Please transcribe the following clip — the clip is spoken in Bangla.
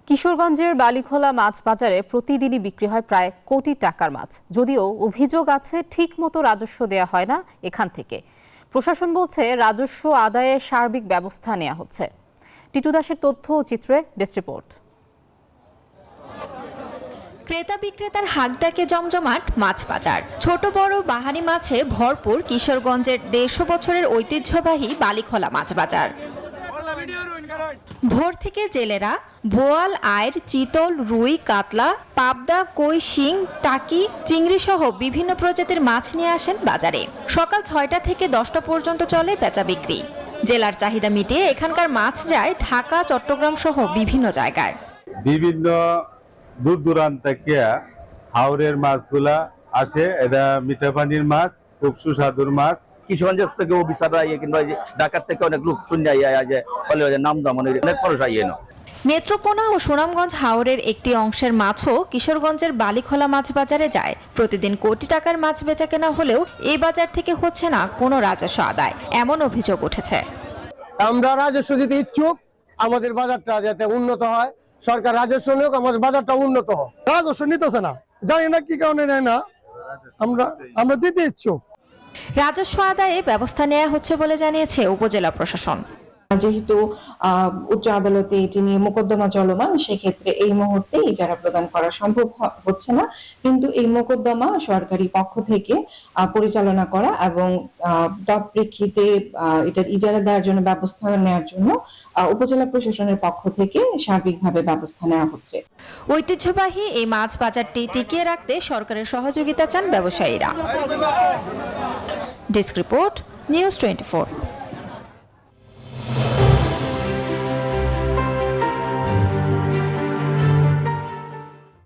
কিশোরগঞ্জের বালিখোলা মাছ বাজারে প্রতিদিনই বিক্রি হয় প্রায় কোটি টাকার মাছ। যদিও অভিযোগ আছে ঠিকমতো রাজস্ব দেয়া হয় না এখান থেকে। প্রশাসন বলছে রাজস্ব আদায়ে সার্বিক ব্যবস্থা নেওয়া হচ্ছে। টিটু দাসের তথ্য ও চিত্রে ডেস্ক রিপোর্ট। ক্রেতা বিক্রেতার হাঁকডাকে জমজমাট মাছ বাজার। ছোট বড় বাহারি মাছে ভরপুর কিশোরগঞ্জের 150 বছরের ঐতিহ্যবাহী বালিখোলা মাছ বাজার। ভোর থেকে জেলেরা বোয়াল, আইর, চিতল, রুই, কাতলা, পাবদা, কই, শিং, টাকি, চিংড়ি সহ বিভিন্ন প্রজাতির মাছ নিয়ে আসেন বাজারে। সকাল 6টা থেকে 10টা পর্যন্ত চলে বেচা বিক্রি। জেলার চাহিদা মিটিয়ে এখানকার মাছ যায় ঢাকা, চট্টগ্রাম সহ বিভিন্ন জায়গায়। বিভিন্ন দূর দূরান্ত থেকে হাওরের মাছগুলা আসে। এটা মিঠা পানির মাছ, খুব সুস্বাদুর মাছ। কিশোরগঞ্জ থেকে অফিসাররা কিংবা ঢাকার থেকে অনেক লোক শুনে নাম দাম অনেক খরচ না। নেত্রকোনা ও সুনামগঞ্জ হাওরের একটি অংশের মাছও কিশোরগঞ্জের বালিখোলা মাছ বাজারে যায়। প্রতিদিন কোটি টাকার মাছ বেচা কেনা হলেও এই বাজার থেকে হচ্ছে না কোনো রাজস্ব আদায়, এমন অভিযোগ উঠেছে। আমরা রাজস্ব দিতে ইচ্ছুক, আমাদের বাজারটা যাতে উন্নত হয়, সরকার রাজস্ব নিয়োগ, আমাদের বাজারটা উন্নত হয়। রাজস্ব নিতেছে না, জানি না কি কারণে নেয় না, আমরা দিতে ইচ্ছুক। রাজস্ব আদায়ে ব্যবস্থা নেওয়া হচ্ছে বলে জানিয়েছে উপজেলা প্রশাসন। যেহেতু উচ্চ আদালতে এটি নিয়ে মোকদ্দমা চলমান, সেক্ষেত্রে এই মুহূর্তে ইজারা প্রদান করা সম্ভব হচ্ছে না, কিন্তু এই মোকদ্দমা সরকারি পক্ষ থেকে পরিচালনা করা এবং তৎপ্রেক্ষিতে এটার ইজারা দেওয়ার জন্য ব্যবস্থা নেওয়ার জন্য উপজেলা প্রশাসনের পক্ষ থেকে সার্বিকভাবে ব্যবস্থা নেওয়া হচ্ছে। ঐতিহ্যবাহী এই মাছ বাজারটি টিকিয়ে রাখতে সরকারের সহযোগিতা চান ব্যবসায়ীরা। Desk report, news 24।